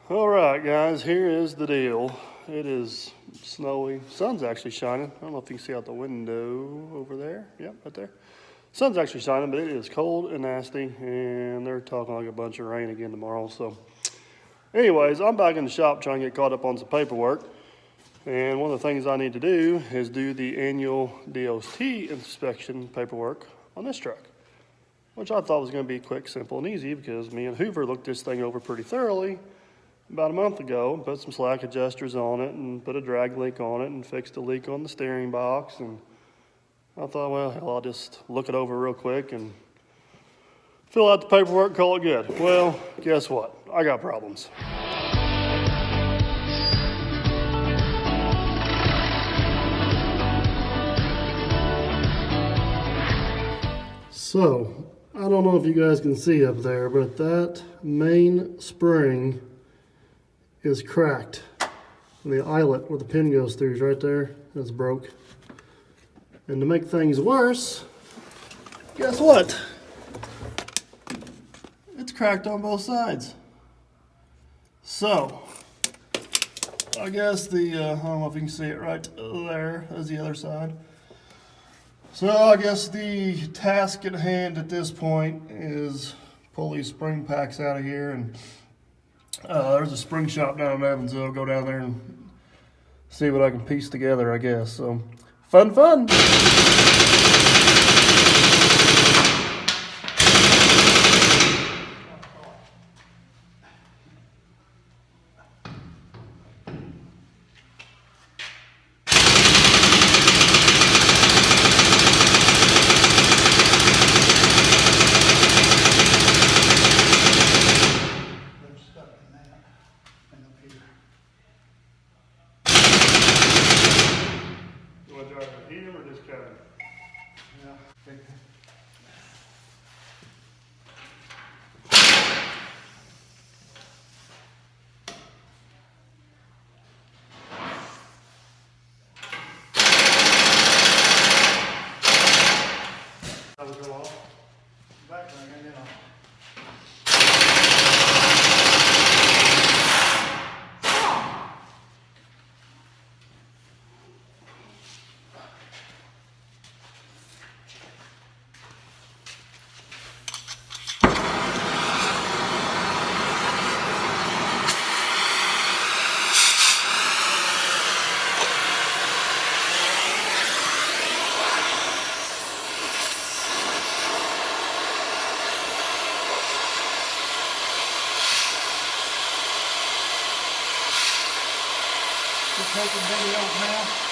All right, guys, here is the deal. It is snowy. Sun's actually shining. I don't know if you can see out the window over there. Yep, right there. Sun's actually shining, but it is cold and nasty, and they're talking like a bunch of rain again tomorrow. So, anyways, I'm back in the shop trying to get caught up on some paperwork. And one of the things I need to do is do the annual DOT inspection paperwork on this truck, which I thought was going to be quick, simple, and easy because me and Hoover looked this thing over pretty thoroughly about a month ago, put some slack adjusters on it and put a drag link on it and fixed a leak on the steering box. And I thought, well, hell, I'll just look it over real quick and fill out the paperwork, call it good. Well, guess what? I got problems. So, I don't know if you guys can see up there, but that main spring is cracked. And the eyelet where the pin goes through is right there. It's broke. And to make things worse, guess what? It's cracked on both sides. So, I guess I don't know if you can see it right there, is the other side. So I guess the task at hand at this point is pull these spring packs out of here, and there's a spring shop down in Evansville. Go down there and see what I can piece together, I guess. So fun. Taking videos now.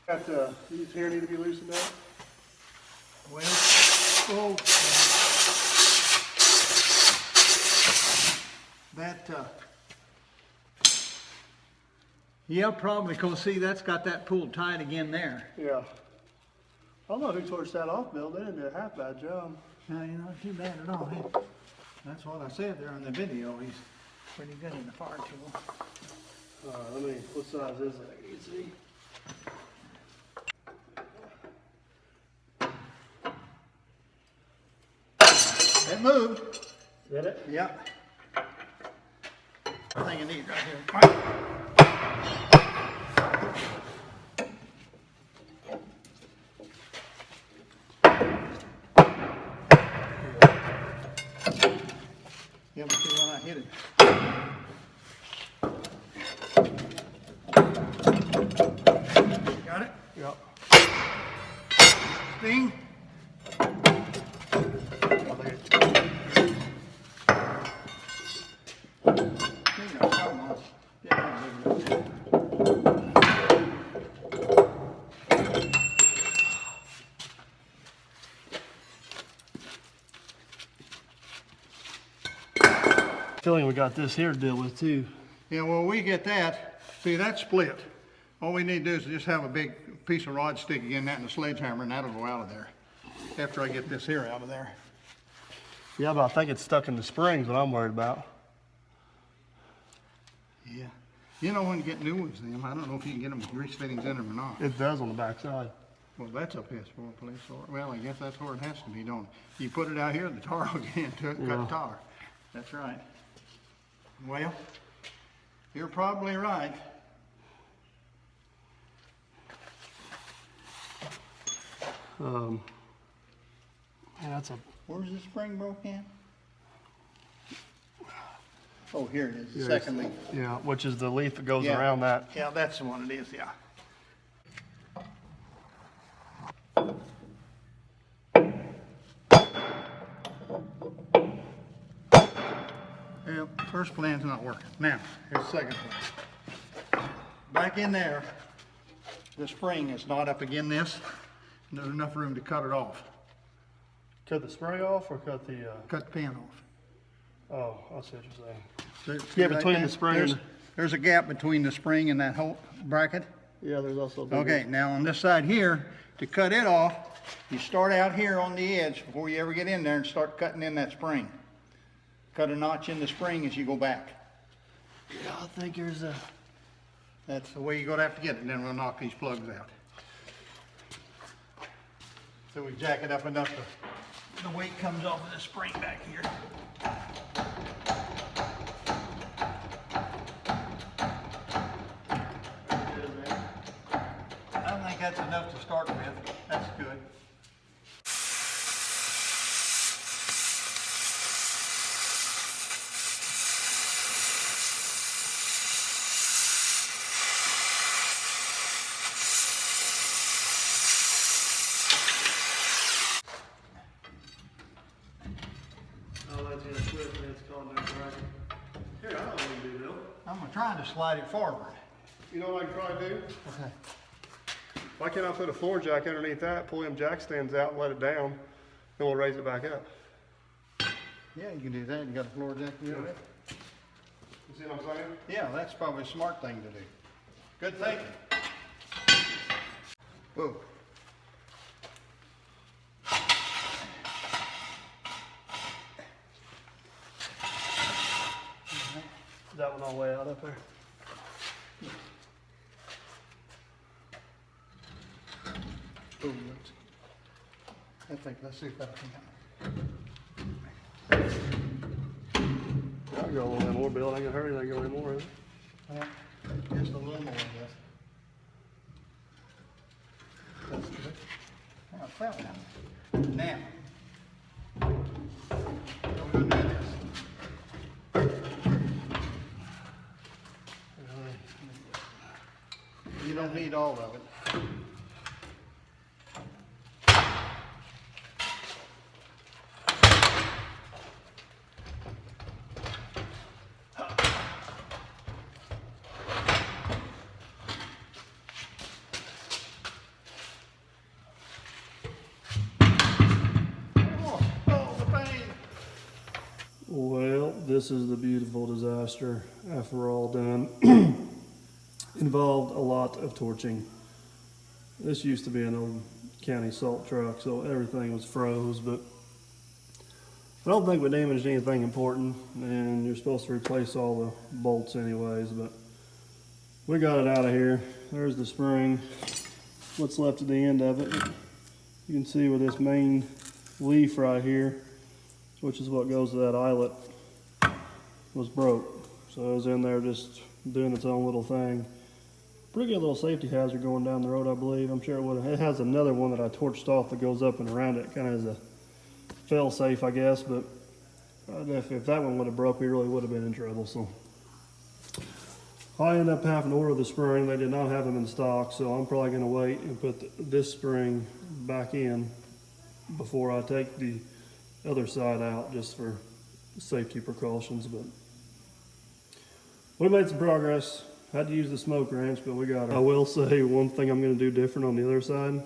Got these here need to be loosened up. Well, oh, that yeah, probably, because see, that's got that pulled tight again there. yeah. I don't know who torched that off, Bill. They didn't do a half bad job. No, you're not too bad at all. That's what I said there in the video. He's pretty good in the fire tool. Let me, what size is that? You see? It moved. Did it? Yep. I think I need right here. Yeah, but see when I hit it. Got it? Yep. Sting. Feeling we got this here to deal with too. Yeah, well, we get that. See, that's split. All we need to do is just have a big piece of rod sticking in that and a sledgehammer, and that'll go out of there. After I get this here out of there. Yeah, but I think it's stuck in the springs, what I'm worried about. Yeah. You know, when you get new ones, then I don't know if you can get them with grease fittings in them or not. It does on the back side. Well, that's a piss for a police or well, I guess that's where it has to be, don't it? You put it out here, the tar will get into it and cut tar. That's right. Well, you're probably right. Yeah, that's a. Where's the spring broke in? Oh, here it is, the Yeah, second leaf. Yeah, which is the leaf that goes Yeah. around that. Yeah, that's the one it is, yeah. Well, first plan's not working. Now, here's the second plan. Back in there, the spring is not up against this. And there's enough room to cut it off. Cut the spring off or cut the, Cut the pin off. oh, I see what you're saying. Yeah, between the spring and there's a gap between the spring and that whole bracket. Yeah, there's also a big Okay, now on this side here, to cut it off, you start out here on the edge before you ever get in there and start cutting in that spring. Cut a notch in the spring as you go back. Yeah, I think there's a. That's the way you're gonna have to get it, and then we'll knock these plugs out. So we jack it up enough the weight comes off of the spring back here. I think that's enough to start with. That's good. Oh, that's gonna slip and it's calling down right. Here, I know what you do, Bill. I'm gonna try to slide it forward. You know what I can probably do? Okay. Why can't I put a floor jack underneath that, pull them jack stands out and let it down, then we'll raise it back up. Yeah, you can do that. You got a floor jack to do it. You see what I'm saying? Yeah, that's probably a smart thing to do. Good thinking. Whoa. Is that one all the way out up there? Boom. Let's see if that can I'll go a little bit more, Bill. I ain't gonna hurry, I ain't go any more, is it? happen. Just a little more, I guess. That's good. I fell down. Now, we're gonna do this. You don't need all of it. Well, this is the beautiful disaster after we're all done. Involved a lot of torching. This used to be an old county salt truck, so everything was froze, but I don't think we damaged anything important, and you're supposed to replace all the bolts anyways, but we got it out of here. There's the spring, what's left at the end of it. You can see where this main leaf right here, which is what goes to that eyelet, was broke. So it was in there just doing its own little thing. Pretty good little safety hazard going down the road, I believe. I'm sure it would have. It has another one that I torched off that goes up and around it, kind of as a fail safe, I guess, but if that one would have broke, we really would have been in trouble. So I ended up having to order the spring. They did not have them in stock, so I'm probably going to wait and put this spring back in before I take the other side out, just for safety precautions. But we made some progress. Had to use the smoke wrench, but we got it. I will say one thing I'm going to do different on the other side.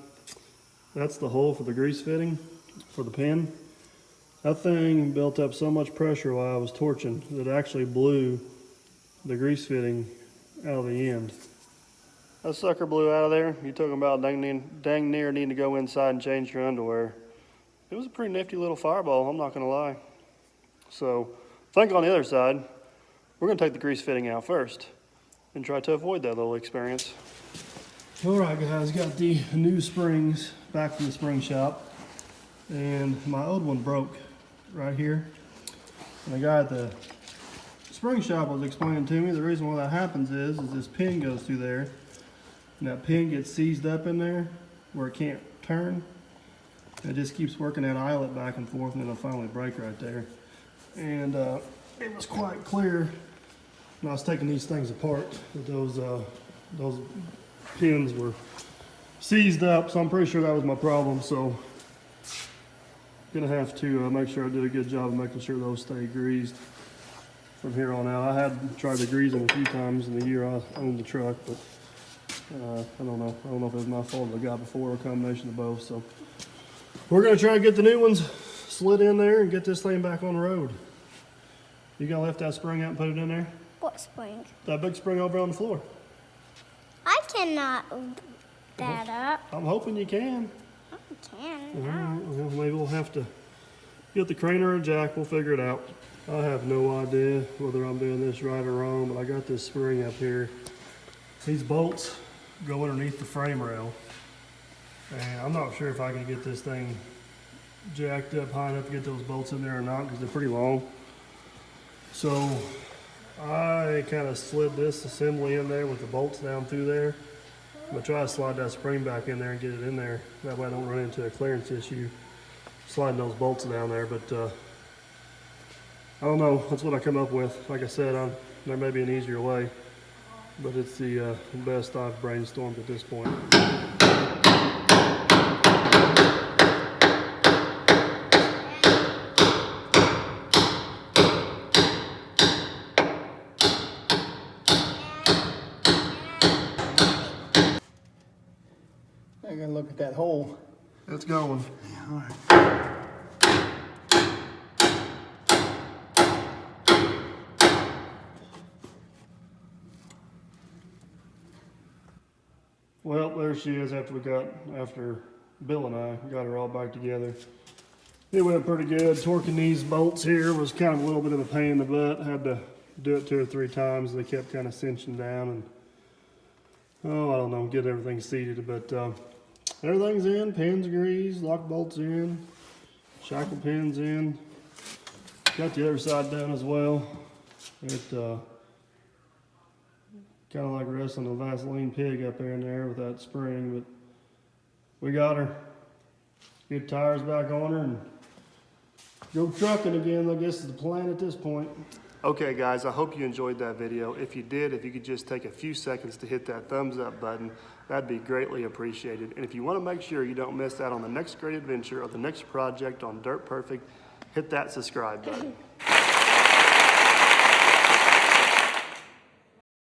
That's the hole for the grease fitting for the pin. That thing built up so much pressure while I was torching that it actually blew the grease fitting out of the end. That sucker blew out of there. You talking about dang near needing to go inside and change your underwear. It was a pretty nifty little fireball, I'm not gonna lie. So I think on the other side, we're gonna take the grease fitting out first and try to avoid that little experience. All right guys, got the new springs back from the spring shop, and my old one broke right here. And the guy at the spring shop was explaining to me the reason why that happens is this pin goes through there, and that pin gets seized up in there where it can't turn. It just keeps working that eyelet back and forth, and it'll finally break right there. And it was quite clear when I was taking these things apart that those pins were seized up, so I'm pretty sure that was my problem. So gonna have to make sure I did a good job of making sure those stay greased from here on out. I had tried to grease them a few times in the year I owned the truck, but I don't know. I don't know if it was my fault or the guy before, or a combination of both. So we're gonna try to get the new ones slid in there and get this thing back on the road. You gonna lift that spring out and put it in there? What spring? That big spring over on the floor. I cannot lift that up. I'm hoping you can. I can. Well, maybe we'll have to get the crane or a jack. We'll figure it out. I have no idea whether I'm doing this right or wrong, but I got this spring up here. These bolts go underneath the frame rail, and I'm not sure if I can get this thing jacked up high enough to get those bolts in there or not, because they're pretty long. So I kind of slid this assembly in there with the bolts down through there. I'm gonna try to slide that spring back in there and get it in there. That way I don't run into a clearance issue sliding those bolts down there. But I don't know, that's what I come up with. Like I said, there may be an easier way, but it's the best I've brainstormed at this point. I gotta look at that hole. It's going. All right. Well, there she is after Bill and I got her all back together. It went pretty good. Torquing these bolts here was kind of a little bit of a pain in the butt. Had to do it 2 or 3 times. They kept kind of cinching down, and I don't know, get everything seated. But everything's in, pins greased, lock bolts in, shackle pins in. Got the other side done as well. It kind of like wrestling a Vaseline pig up there in there with that spring, but we got her. Get tires back on her and go trucking again, I guess is the plan at this point. Okay guys, I hope you enjoyed that video. If you did, if you could just take a few seconds to hit that thumbs up button, that'd be greatly appreciated. And if you want to make sure you don't miss out on the next great adventure or the next project on Dirt Perfect, hit that subscribe button.